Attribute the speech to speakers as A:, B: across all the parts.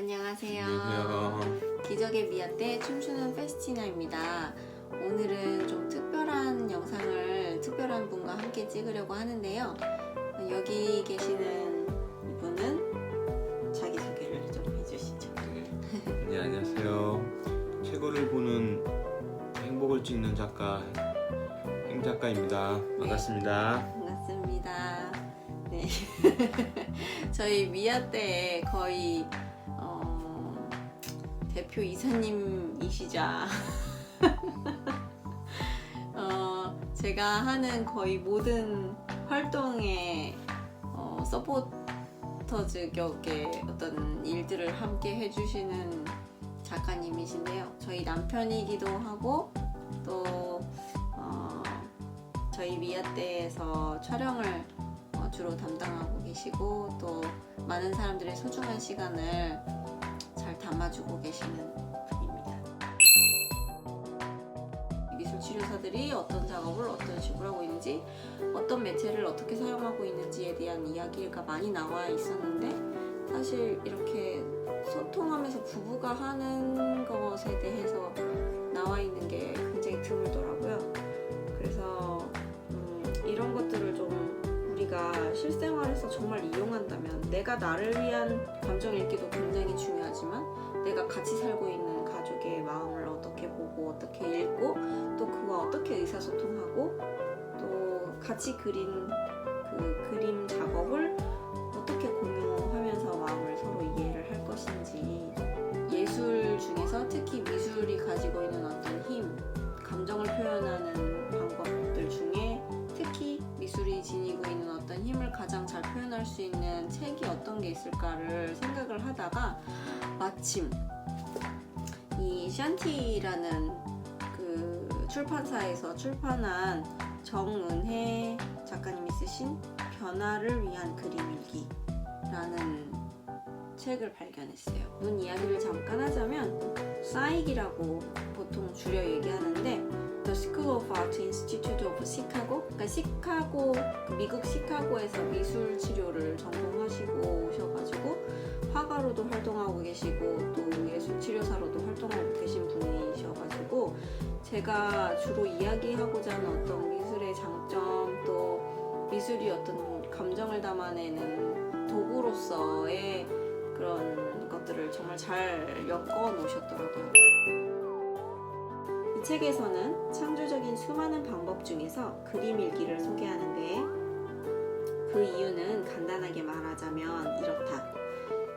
A: 안녕하세요.
B: 안녕하세요.
A: 기적의 미아떼 춤추는 페스티나입니다. 오늘은 좀 특별한 영상을 특별한 분과 함께 찍으려고 하는데요. 여기 계시는 이분은 자기소개를 좀 해주시죠.
B: 네, 안녕하세요. 최고를 보는 행복을 찍는 작가 행작가입니다. 반갑습니다.
A: 반갑습니다. 네. 저희 미아떼의 거의 대표 이사님이시자 제가 하는 거의 모든 활동에 서포터즈 격의 어떤 일들을 함께 해주시는 작가님이신데요. 저희 남편이기도 하고 또 저희 미아떼에서 촬영을 주로 담당하고 계시고 또 많은 사람들의 소중한 시간을 잘 담아주고 계시는 분입니다. 미술치료사들이 어떤 작업을 어떤 식으로 하고 있는지, 어떤 매체를 어떻게 사용하고 있는지에 대한 이야기가 많이 나와 있었는데, 사실 이렇게 소통하면서 부부가 하는 것에 대해서 나와 있는 게 굉장히 드물더라고요. 그래서 이런 것들을 좀 우리가 실생활에서 정말 이용한다면, 내가 나를 위한 감정 읽기도 굉장히 중요하지만 내가 같이 살고 있는 가족의 마음을 어떻게 보고 어떻게 읽고 또 그와 어떻게 의사소통하고 또 같이 그린 그 그림 작업을 어떻게 공유하면서 마음을 서로 이해를 할 것인지, 예술 중에서 특히 미술이 가지고 있는 어떤 힘, 감정을 표현하는 방법들 중에 특히 미술이 지니고 있는 어떤 힘을 가장 잘 표현할 수 있는 책이 어떤 게 있을까를 생각을 하다가 마침 이 샨티라는 그 출판사에서 출판한 정은혜 작가님이 쓰신 변화를 위한 그림일기라는 책을 발견했어요. 문 이야기를 잠깐 하자면 사익이라고 보통 줄여 얘기하는데 The School of Art Institute of Chicago, 그러니까 시카고, 미국 시카고에서 미술 치료를 전공하시고 오셔가지고 화가로도 활동하고 계시고 또 예술 치료사로도 활동하고 계신 분이셔가지고 제가 주로 이야기하고자 하는 어떤 미술의 장점, 또 미술이 어떤 감정을 담아내는 도구로서의 그런 것들을 정말 잘 엮어 놓으셨더라고요. 이 책에서는 창조적인 수많은 방법 중에서 그림 일기를 소개하는데, 그 이유는 간단하게 말하자면 이렇다.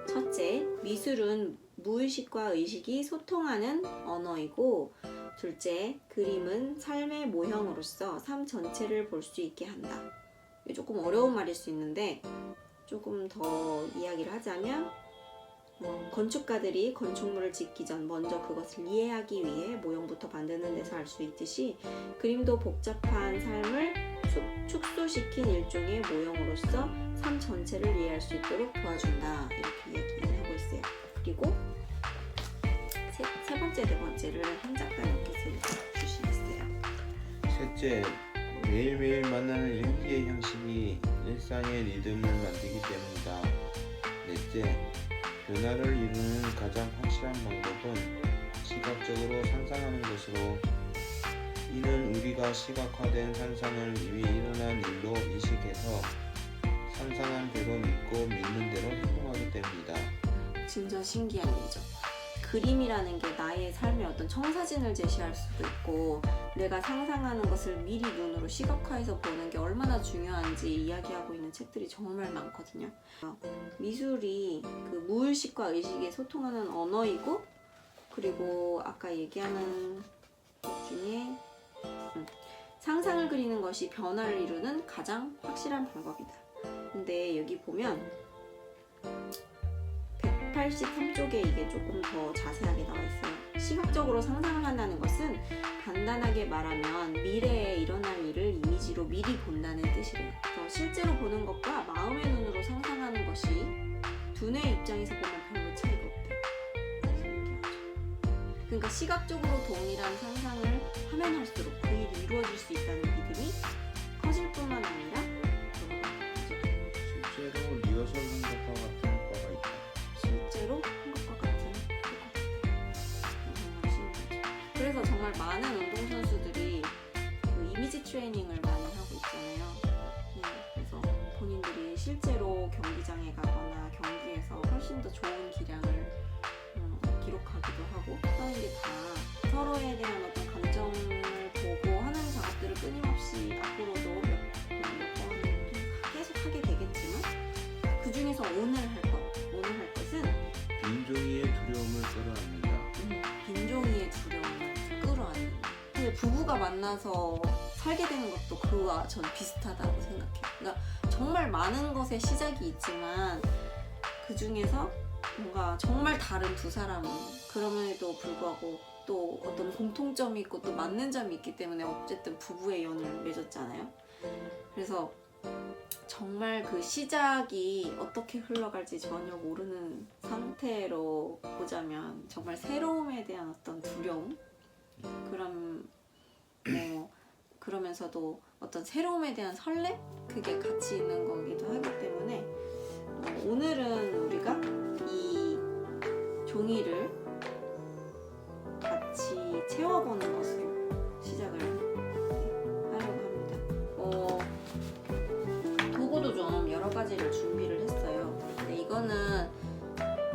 A: 첫째, 미술은 무의식과 의식이 소통하는 언어이고, 둘째, 그림은 삶의 모형으로서 삶 전체를 볼 수 있게 한다. 이게 조금 어려운 말일 수 있는데 조금 더 이야기를 하자면 건축가들이 건축물을 짓기 전 먼저 그것을 이해하기 위해 모형부터 만드는 데서 알 수 있듯이 그림도 복잡한 삶을 축소시킨 일종의 모형으로서 삶 전체를 이해할 수 있도록 도와준다, 이렇게 이야기를 하고 있어요. 그리고 세 번째, 네 번째를 한 작가님께서 읽어주시겠어요?
B: 셋째, 매일매일 만나는 일기의 형식이 일상의 리듬을 만들기 때문이다. 넷째, 변화를 이루는 가장 확실한 방법은 시각적으로 상상하는 것으로, 이는 우리가 시각화된 상상을 이미 일어난 일로 인식해서 상상한 대로 믿고 믿는 대로 행동하기 때문이다.
A: 진짜 신기한 일이죠. 그림이라는 게 나의 삶의 어떤 청사진을 제시할 수도 있고, 내가 상상하는 것을 미리 눈으로 시각화해서 보는 게 얼마나 중요한지 이야기하고 있는 책들이 정말 많거든요. 미술이 그 무의식과 의식에 소통하는 언어이고, 그리고 아까 얘기하는 것 중에 상상을 그리는 것이 변화를 이루는 가장 확실한 방법이다. 근데 여기 보면 183쪽에 이게 조금 더 자세하게 나와 있어요. 시각적으로 상상을 한다는 것은 간단하게 말하면 미래에 일어날 일을 이미지로 미리 본다는 뜻이래요. 그래서 실제로 보는 것과 마음의 눈으로 상상하는 것이 두뇌 입장에서 보면 별로 차이가 없대요. 신기하죠. 그러니까 시각적으로 동일한 상상을 하면 할수록 그 일이 이루어질 수 있다는 믿음이 커질 뿐만 아니라
B: 실제로 리허설 한 것과 같은 효과가 있다.
A: 실제로 한 것과 그래서 정말 많은 운동선수들이 그 이미지 트레이닝을 많이 하고 있잖아요. 그래서 본인들이 실제로 경기장에 가거나 경기에서 훨씬 더 좋은 기량을 기록하기도 하고 하는 게 다 서로에 대한 어떤 감정을 보고 하는 작업들을 끊임없이 앞으로도 몇 번 계속 하게 되겠지만 그 중에서 오늘 할 것은
B: 빈종이의 두려움을 끌어안는다.
A: 빈종이의 두려움을 끌어안는다. 근데 부부가 만나서 살게 되는 것도 그와 전 비슷하다고 생각해요. 그러니까 정말 많은 것의 시작이 있지만 그 중에서 뭔가 정말 다른 두 사람은 그럼에도 불구하고 또 어떤 공통점이 있고 또 맞는 점이 있기 때문에 어쨌든 부부의 연을 맺었잖아요. 그래서 정말 그 시작이 어떻게 흘러갈지 전혀 모르는 상태로 보자면 정말 새로움에 대한 어떤 두려움, 그러면서도 어떤 새로움에 대한 설렘? 그게 같이 있는 거기도 하기 때문에 오늘은 우리가 이 종이를 같이 채워보는 것으로 시작을 하려고 합니다. 도구도 좀 여러 가지를 준비를 했어요. 근데 이거는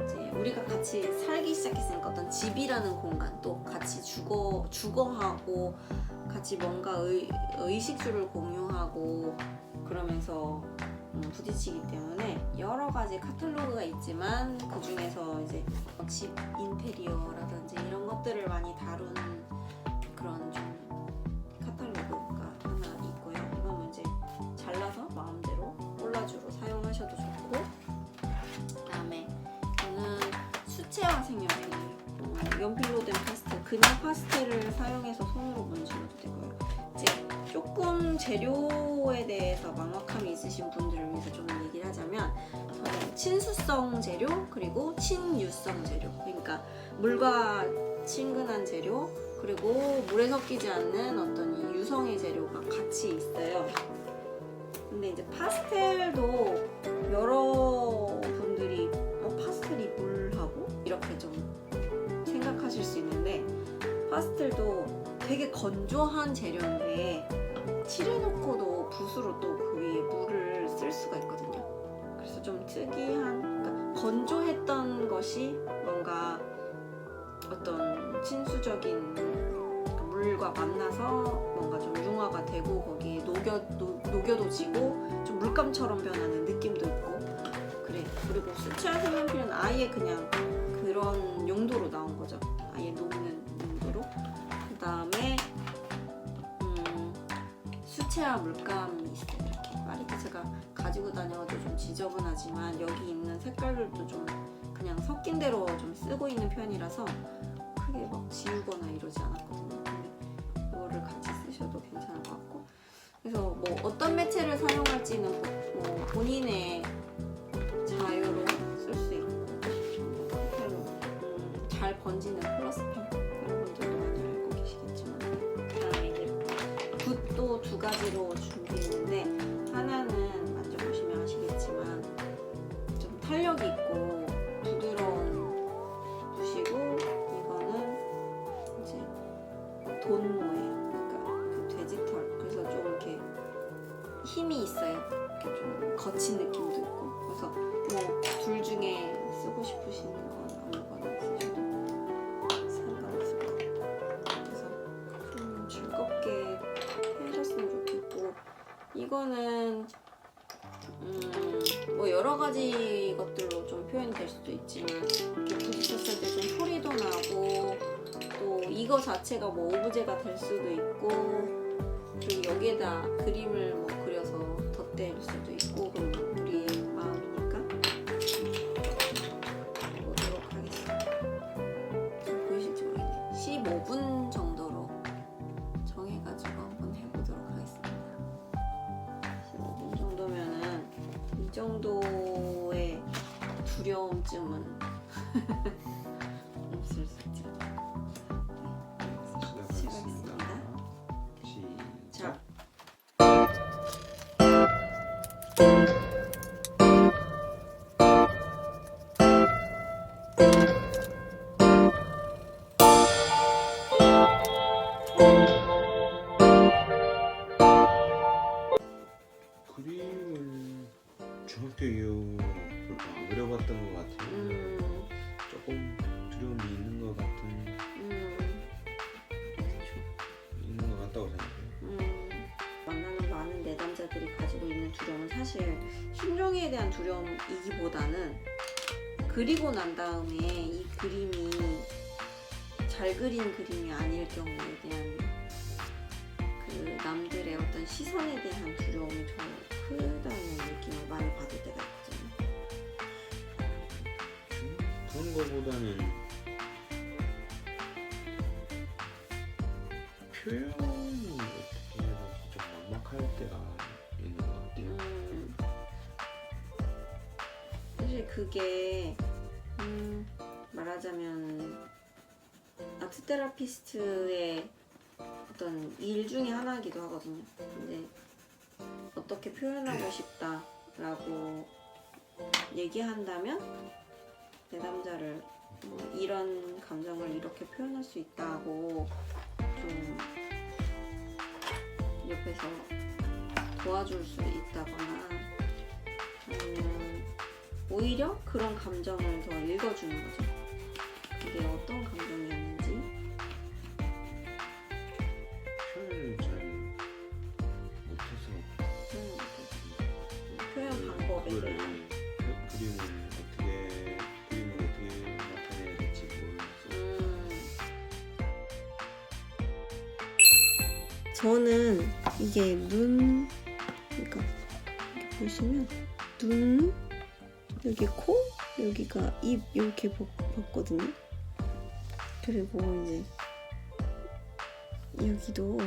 A: 이제 우리가 같이 살기 시작했으니까 어떤 집이라는 공간, 또 같이 주거하고 같이 뭔가 의식주를 공유하고 그러면서 부딪히기 때문에 여러 가지 카탈로그가 있지만 그 중에서 이제 집 인테리어라든지 이런 것들을 많이 다루는 그런 좀 카탈로그가 하나 있고요. 이건 이제 잘라서 마음대로 콜라주로 사용하셔도 좋고, 그다음에 이거는 수채화 색연필, 연필로 된 파스텔, 그냥 파스텔을 사용해서 손으로 문질러도 되고요. 이제 조금 재료에 대해서 망막함이 있으신 분들을 위해서 좀 얘기를 하자면 친수성 재료 그리고 친유성 재료, 그러니까 물과 친근한 재료 그리고 물에 섞이지 않는 어떤 이 유성의 재료가 같이 있어요. 근데 이제 파스텔도 여러 분들이 파스텔이 물하고 이렇게 좀 생각하실 수 있는데, 파스텔도 되게 건조한 재료인데 칠해놓고도 붓으로 또 그 위에 물을 쓸 수가 있거든요. 그래서 좀 특이한, 그러니까 건조했던 것이 뭔가 어떤 친수적인 물과 만나서 뭔가 좀 융화가 되고 거기에 녹여도지고 좀 물감처럼 변하는 느낌도 있고 그래. 그리고 수채화 색연필은 아예 그냥 그런 용도로 나온 거죠. 아예 녹는 용도로. 그 다음에 수채화 물감이 있어요. 이렇게 파리도 제가 가지고 다녀도 좀 지저분하지만 여기 있는 색깔들도 좀 그냥 섞인 대로 좀 쓰고 있는 편이라서 크게 막 지우거나 이러지 않았거든요. 근데 이거를 같이 쓰셔도 괜찮을 것 같고, 그래서 뭐 어떤 매체를 사용할지는 뭐 본인의 자유로 쓸 수 있고, 잘 번지는 플러스펜 이런 분들도 많이 알고 계시겠지만, 그다음에 이제 붓도 두 가지로 준비했는데 하나는 만져보시면 아시겠지만 좀 탄력이 있고 부드러운 붓이고, 이거는 이제 돈모예요. 그러니까 그 돼지털, 그래서 좀 이렇게 힘이 있어요. 이렇게 좀 거친 느낌도 있고, 그래서 뭐 둘 중에 쓰고 싶으신 건 아무거나 쓰셔도 상관없을 것 같아요. 그래서 좀 즐겁게 하셨으면 좋겠고, 이거는 뭐 여러 가지 것들로 좀 표현이 될 수도 있지만 이렇게 부딪혔을 때 좀 소리도 나고, 또 이거 자체가 뭐 오브제가 될 수도 있고, 그리고 여기에다 그림을 뭐 그려서 덧댈 수도 있고, 그럼 우리의 마음이니까 보도록 하겠습니다. 보이실지 모르겠네요. 15분 정도로 정해가지고 한번 해보도록 하겠습니다. 15분 정도면은 이 정도의 두려움쯤은 없을 수 있죠. 시작하겠습니다. 시작. 사실 신종이에 대한 두려움이기보다는 그리고 난 다음에 이 그림이 잘 그린 그림이 아닐 경우에 대한 그 남들의 어떤 시선에 대한 두려움이 더 크다는 느낌을 많이 받을 때가 있거든요.
B: 그런 거보다는 표현이 어떻게 해야 될지 좀 막막할 때가 있는 것 같아요.
A: 사실 그게 말하자면 아트 테라피스트의 어떤 일 중에 하나이기도 하거든요. 근데 어떻게 표현하고 싶다라고 얘기한다면 내담자를 이런 감정을 이렇게 표현할 수 있다고 좀 옆에서 도와줄 수 있다거나 아니면 오히려 그런 감정을 더 읽어주는 거죠. 그게 어떤 감정이었는지
B: 표현을 잘 못해서
A: 표현 방법에
B: 그거를
A: 대한
B: 그림을 어떻게 나타내야 될지 몰라서
A: 저는 이게 눈, 그러니까 이렇게 보시면 눈, 여기 코, 여기가 입 이렇게 봤거든요. 그리고 이제 여기도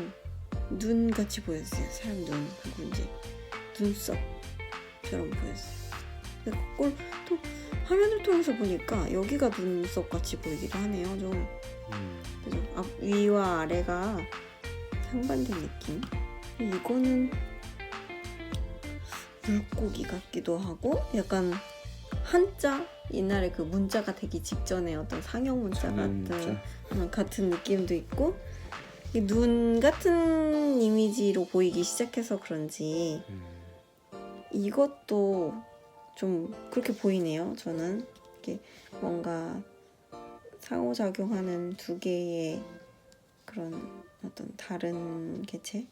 A: 눈 같이 보였어요. 사람 눈. 그리고 이제 눈썹처럼 보였어요. 근데 그걸 또 화면을 통해서 보니까 여기가 눈썹 같이 보이기도 하네요. 좀 그죠? 위와 아래가 상반된 느낌. 이거는 물고기 같기도 하고 약간 한자 옛날에 그 문자가 되기 직전에 어떤 상형 문자 같은 느낌도 있고 이 눈 같은 이미지로 보이기 시작해서 그런지 이것도 좀 그렇게 보이네요. 저는 이게 뭔가 상호작용하는 두 개의 그런 어떤 다른 개체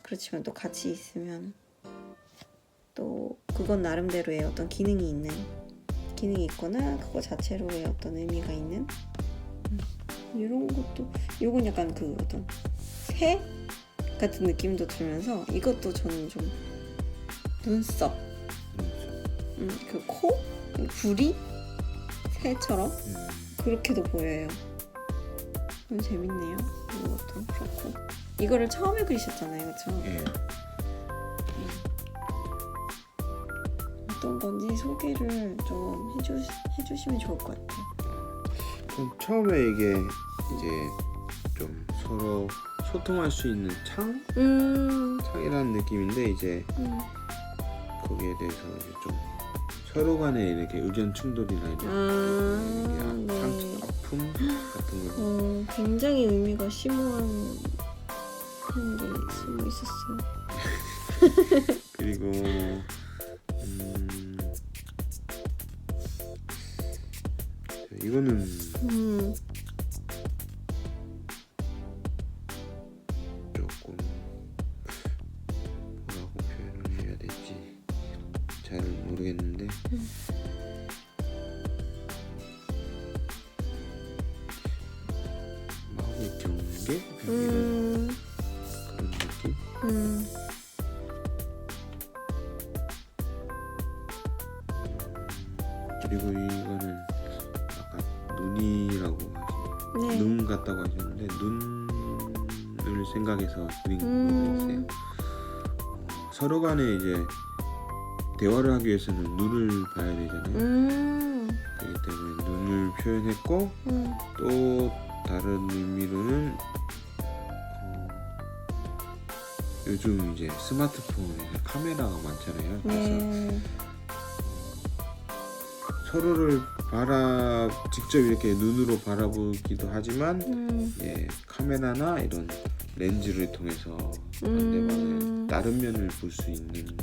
A: 그렇지만 또 같이 있으면 또 그건 나름대로의 어떤 기능이 있거나 그거 자체로의 어떤 의미가 있는 이런 것도 이건 약간 그 어떤 새 같은 느낌도 들면서 이것도 저는 좀 눈썹 그 코? 부리? 새처럼 그렇게도 보여요. 너무 재밌네요. 이것도 그렇고 이거를 처음에 그리셨잖아요, 그렇죠?
B: 예.
A: 어떤 건지 소개를 좀 해주시면 좋을 것 같아요.
B: 그럼 처음에 이게 이제 좀 서로 소통할 수 있는 창이라는 느낌인데 이제 거기에 대해서 이제 좀 서로 간에 이렇게 의견 충돌이나 이런
A: 네.
B: 아픔 같은 거
A: 굉장히 의미가 심오한 그런 게 숨어 있었어요.
B: 그리고 이거는 조금 뭐라고 표현을 해야 될지 잘 모르겠는데 마음의 경계? 이런 그런 느낌? 그리고 이거는 아까 눈이라고
A: 네.
B: 눈 같다고 하셨는데 눈을 생각해서 그린 거가 있어요. 서로 간에 이제 대화를 하기 위해서는 눈을 봐야 되잖아요. 그렇기 때문에 눈을 표현했고 또 다른 의미로는 요즘 이제 스마트폰에 카메라가 많잖아요. 그래서 서로를 직접 이렇게 눈으로 바라보기도 하지만 예, 카메라나 이런 렌즈를 통해서 상대방의 다른 면을 볼 수 있는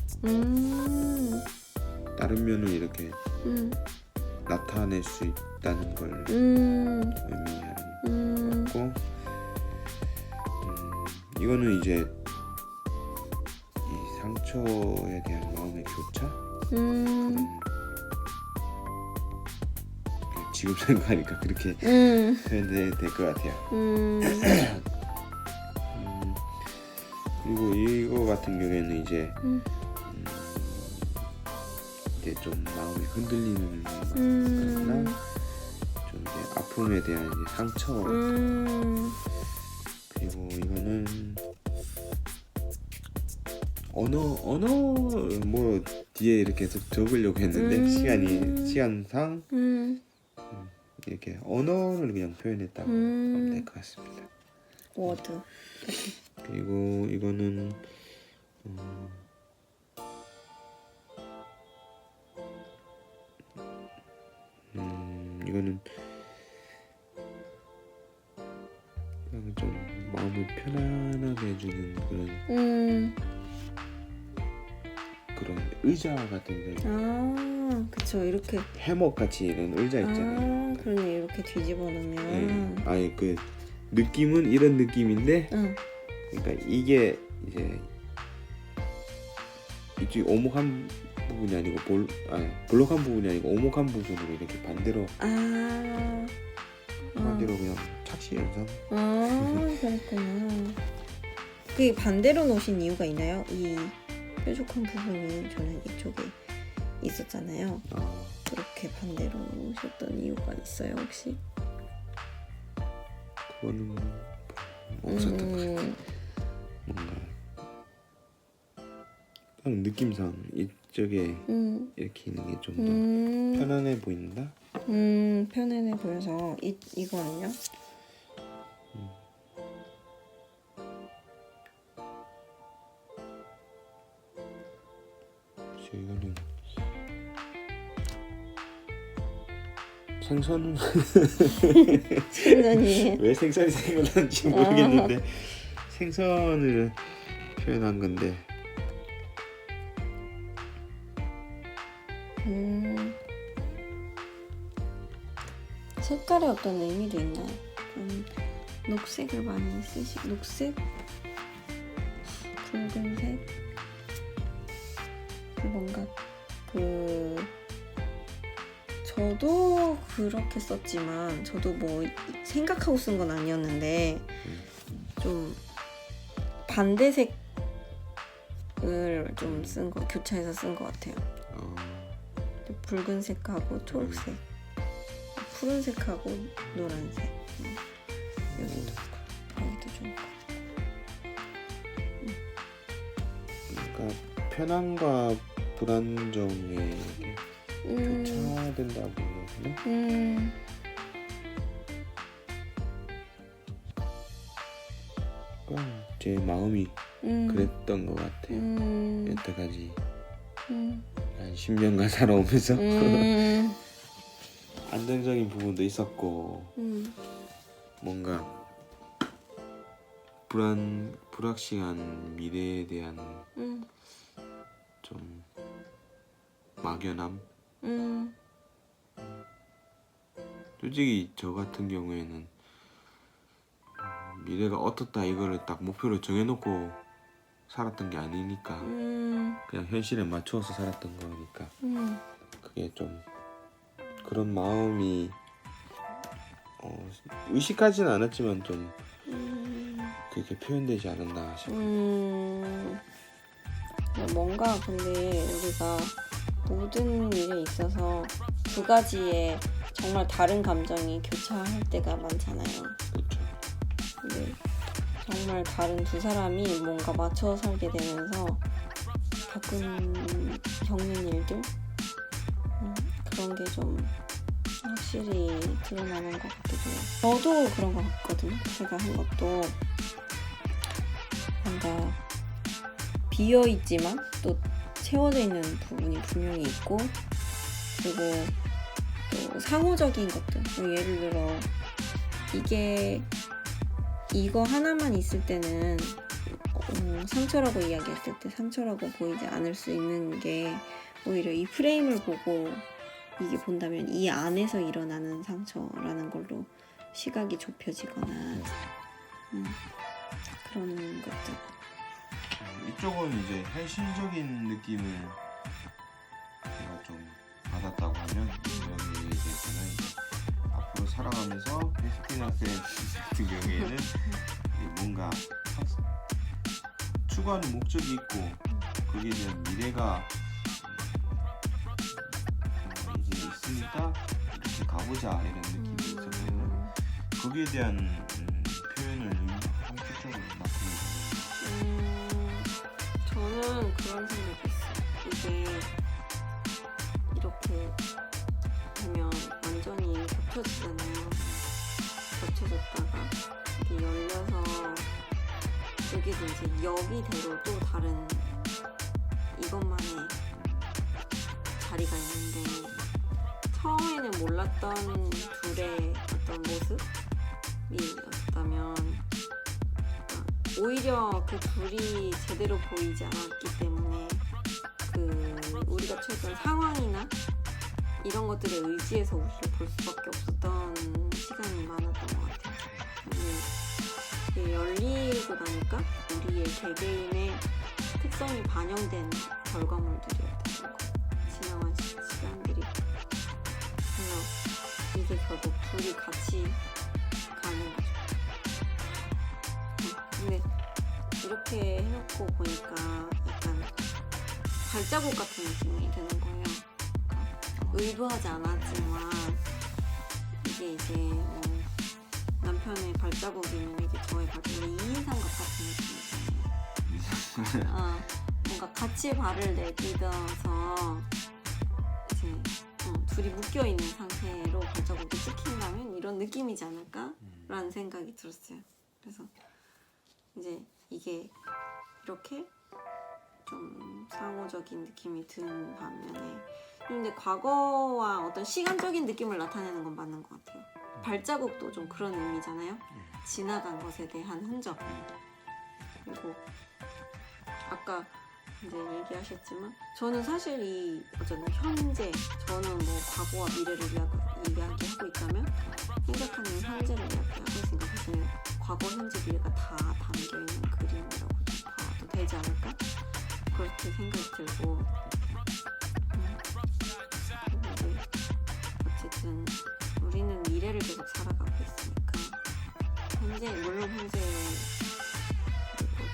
B: 다른 면을 이렇게 나타낼 수 있다는 걸 의미하는 것 같고 이거는 이제 이 상처에 대한 마음의 교차? 지금 생각하니까 그렇게 표현될 것 같아요. 그리고 이거 같은 경우에는 이제 이제 좀 마음이 흔들리는 거나 좀 이제 아픔에 대한 이제 상처. 그리고 이거는 언어 뭐 뒤에 이렇게 적으려고 했는데 시간상 이렇게 언어를 그냥 표현했다고 하면 될 것 같습니다.
A: 워드.
B: 그리고 이거는 이거는 그냥 좀 마음을 편안하게 해주는 그런 의자 같은 데.
A: 그쵸. 이렇게
B: 해먹 같이 이런 의자 있잖아요.
A: 그러네. 이렇게 뒤집어 놓으면.
B: 아니 그 느낌은 이런 느낌인데, 그러니까 이게 이제 이쪽 오목한 부분이 아니고 볼록한 부분이 아니고 오목한 부분으로 이렇게 반대로 그냥 착시 현상.
A: 그렇구나. 그게 반대로 놓으신 이유가 있나요? 이 뾰족한 부분이 저는 이쪽에 있었잖아요. 그렇게 반대로 놓으셨던 이유가 있어요, 혹시?
B: 그거는 없었던 것 같아요. 뭔가 그냥 느낌상 이쪽에 이렇게 있는 게 좀 더 편안해 보인다?
A: 편안해 보여서 이거는요?
B: 이거는 생선은
A: 생선이
B: 왜 생선이 생각나는지 모르겠는데 생선을 표현한 건데
A: 색깔에 어떤 의미도 있나요? 녹색을 많이 녹색? 붉은색? 뭔가 저도 그렇게 썼지만 저도 뭐 생각하고 쓴 건 아니었는데 좀 반대색을 좀 쓴 거 교차해서 쓴 것 같아요. 붉은색하고 초록색, 푸른색하고 노란색. 여기도 좀.
B: 그러니까 편안과 불안정에 교차된다고 해야 되나? 제 마음이 그랬던 것 같아요. 여태까지 한 10년간 살아오면서 안정적인 부분도 있었고 뭔가 불확실한 미래에 대한 좀 막연함. 솔직히 저 같은 경우에는 미래가 어떻다 이거를 딱 목표로 정해놓고 살았던 게 아니니까 그냥 현실에 맞추어서 살았던 거니까 그게 좀 그런 마음이 의식하지는 않았지만 좀 그렇게 표현되지 않았나 싶어요.
A: 뭔가 근데 우리가 모든 일에 있어서 두 가지의 정말 다른 감정이 교차할 때가 많잖아요.
B: 그렇죠.
A: 근데 정말 다른 두 사람이 뭔가 맞춰 살게 되면서 겪는 일들 그런 게 좀 확실히 드러나는 것 같기도 해요. 저도 그런 것 같거든요. 제가 한 것도 뭔가 비어있지만 또 채워져 있는 부분이 분명히 있고, 그리고 또 상호적인 것들, 뭐 예를 들어 이거 하나만 있을 때는 상처라고 이야기했을 때 상처라고 보이지 않을 수 있는 게 오히려 이 프레임을 보고 이게 본다면 이 안에서 일어나는 상처라는 걸로 시각이 좁혀지거나 그런 것들.
B: 이쪽은 이제 현실적인 느낌을 제가 좀 받았다고 하면 여기 얘기했잖아요. 이제 앞으로 살아가면서 스크린 학생 같은 경우에는 뭔가 추구하는 목적이 있고 거기에 대한 미래가 이제 있으니까 이렇게 가보자 이런 느낌이 있었거든요. 거기에 대한 표현을 한쪽으로 나타내요.
A: 저는 그런 생각이 있어요. 이게 이렇게 보면 완전히 겹쳐지잖아요. 겹쳐졌다가 이게 열려서 여기도 이제 여기대로 또 다른 이것만의 자리가 있는데 처음에는 몰랐던 둘의 어떤 모습이었다면 오히려 그 둘이 제대로 보이지 않았기 때문에 그 우리가 처했던 상황이나 이런 것들에 의지해서 우리를 볼 수밖에 없었던 시간이 많았던 것 같아요. 이게 열리고 나니까 우리의 개개인의 특성이 반영된 결과물들이었다는 거, 지나간 시간들이. 그래서 이게 결국 둘이 같이 가는 거죠. 근데 이렇게 해놓고 보니까 약간 발자국 같은 느낌이 드는 거예요. 의도하지 않았지만 이게 이제 남편의 발자국이면 이게 저의 발자국이 이인삼각 같은 느낌이잖아요. 뭔가 같이 발을 내딛어서 이제 둘이 묶여 있는 상태로 발자국이 찍힌다면 이런 느낌이지 않을까라는 생각이 들었어요. 그래서 이제 이게 이렇게 좀 상호적인 느낌이 드는 반면에 근데 과거와 어떤 시간적인 느낌을 나타내는 건 맞는 것 같아요. 발자국도 좀 그런 의미잖아요. 지나간 것에 대한 흔적. 그리고 아까 이제 얘기하셨지만 저는 사실 이 어쩌면 현재 저는 뭐 과거와 미래를 이야기하고 있다면 생각하는 현재를 이야기하고 있으니까 사실 과거, 현재, 미래가 다 담겨있는 그림이라고 좀 봐도 되지 않을까? 그렇게 생각이 들고 어쨌든 우리는 미래를 계속 살아가고 있으니까 물론 현재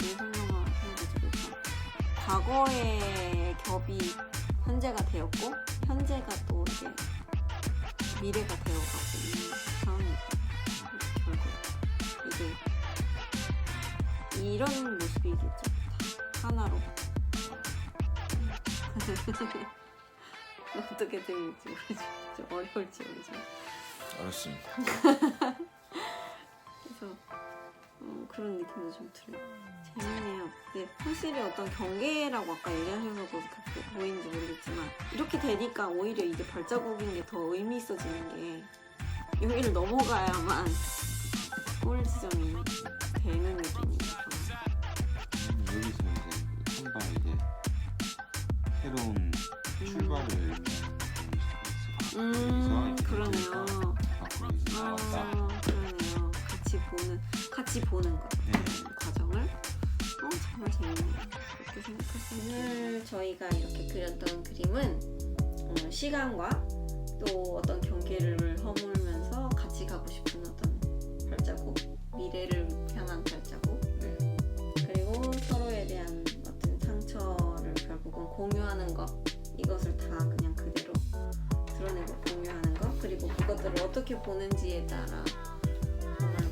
A: 인생영화 과거의 겹이 현재가 되었고 현재가 또 이제 미래가 되어가고 있는 상황이고 결국 이게 이런 모습이겠죠. 하나로 어떻게 들릴지 모르지 좀 어려울지 모르지만
B: 알았습니다.
A: 그래서 그런 느낌도 좀 들어요. 재밌네요. 근데 확실히 어떤 경계라고 아까 얘기하셔서 그렇게 보이는지 모르겠지만 이렇게 되니까 오히려 이게 발자국인 게 더 의미 있어지는 게 여기를 넘어가야만 골 지점이 되는 느낌이에요.
B: 여기서 이제 한방 이제 새로운 출발을
A: 그러네요.
B: 나왔다.
A: 그러네요. 같이 보는 거. 과정을. 정말 재밌네요. 그렇게 생각했어요. 오늘 저희가 이렇게 그렸던 그림은 시간과 또 어떤 경계를 허물면서 같이 가고 싶은 어떤 발자국, 미래를 향한 발자국, 그리고 서로에 대한 어떤 상처를 결국은 공유하는 것, 이것을 다 그냥 그대로 드러내고 공유하는 것, 그리고 그것들을 어떻게 보는지에 따라 정말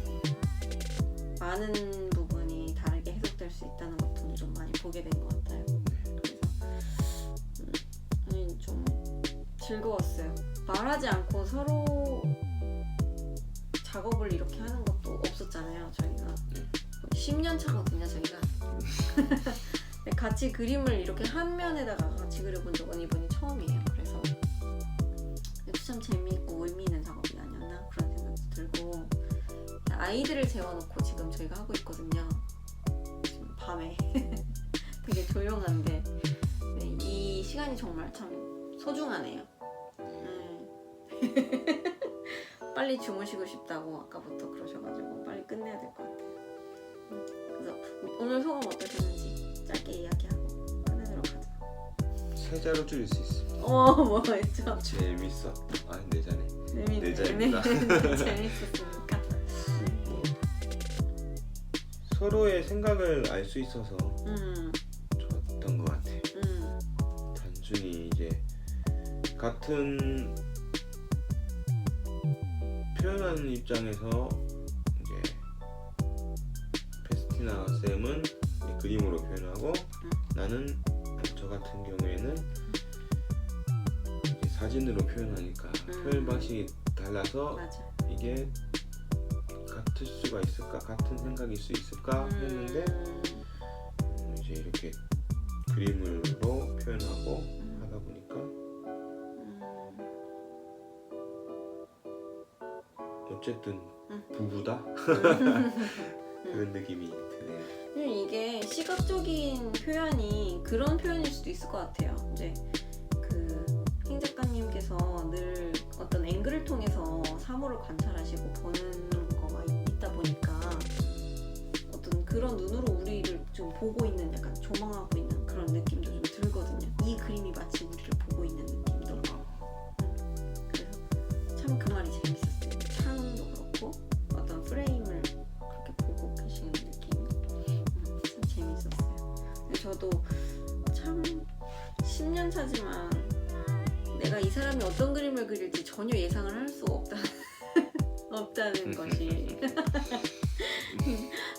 A: 많은 부분이 다르게 해석될 수 있다는 것도 좀 많이 보게 된 것 같아요. 그래서 좀 즐거웠어요. 말하지 않고 서로 작업을 이렇게 하는 것도 없었잖아요. 저희가 10년 차거든요. 저희가 같이 그림을 이렇게 한 면에다가 같이 그려본 적은 이번이 처음이에요. 그래서 참 재미있고 의미 있는 작업이 아니었나 그런 생각도 들고, 아이들을 재워놓고 지금 저희가 하고 있거든요. 지금 밤에 되게 조용한데 이 시간이 정말 참 소중하네요. 빨리 주무시고 싶다고 아까부터 그러셔가지고 빨리 끝내야 될 것 같아요. 그래서 오늘 소감 어떠셨는지 짧게 이야기하고 끝내도록 하자.
B: 세 자로 줄일 수 있어.
A: 뭐 했죠?
B: 재밌어. 아, 내 자네. 내 자입니다.
A: 재밌었으니까.
B: 서로의 생각을 알 수 있어서 좋았던 것 같아. 단순히 이제 같은 표현하는 입장에서 이제 페스티나 쌤은 이제 그림으로 표현하고 나는 저 같은 경우에는 이제 사진으로 표현하니까 표현 방식이 달라서
A: 맞아.
B: 이게 같을 수가 있을까? 같은 생각일 수 있을까? 했는데 이제 이렇게 그림으로 표현하고 하다 보니까 어쨌든 부부다? 그런 느낌이 드네요.
A: 이게 시각적인 표현이 그런 표현일 수도 있을 것 같아요. 이제 그 행 작가님께서 늘 어떤 앵글을 통해서 사물을 관찰하시고 보는 거가 있다 보니까 어떤 그런 눈으로 우리를 좀 보고 있는, 약간 조망하고 있는 그런 느낌도 좀 들거든요. 이 그림이 마치 우리를 보고 있는 느낌도. 그래서 참 그 말이 재밌었어요. 창도 그렇고 어떤 프레임을 그렇게 보고 계시는 느낌이 참 재밌었어요. 근데 저도 참 10년 차지만 내가 이 사람이 어떤 그림을 그릴지 전혀 예상을 할 수 없다는 것이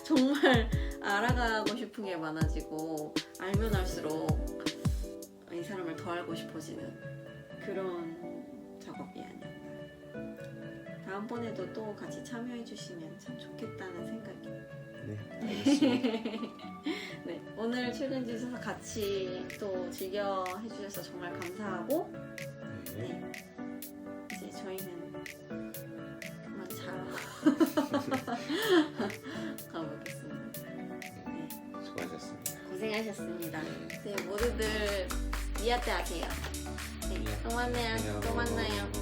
A: 정말 알아가고 싶은 게 많아지고 알면 알수록 이 사람을 더 알고 싶어지는 그런 작업이 아니었나. 다음번에도 또 같이 참여해 주시면 참 좋겠다는 생각이.
B: 네, 알겠습니다.
A: 네, 오늘 출연해 주셔서 같이 또 즐겨 해주셔서 정말 감사하고,
B: 네.
A: 이제 저희는 그만 자러 가보겠습니다. 네,
B: 수고하셨습니다.
A: 고생하셨습니다. 네, 모두들 미아테 하세요. 네, 또 만나요. 또 만나요.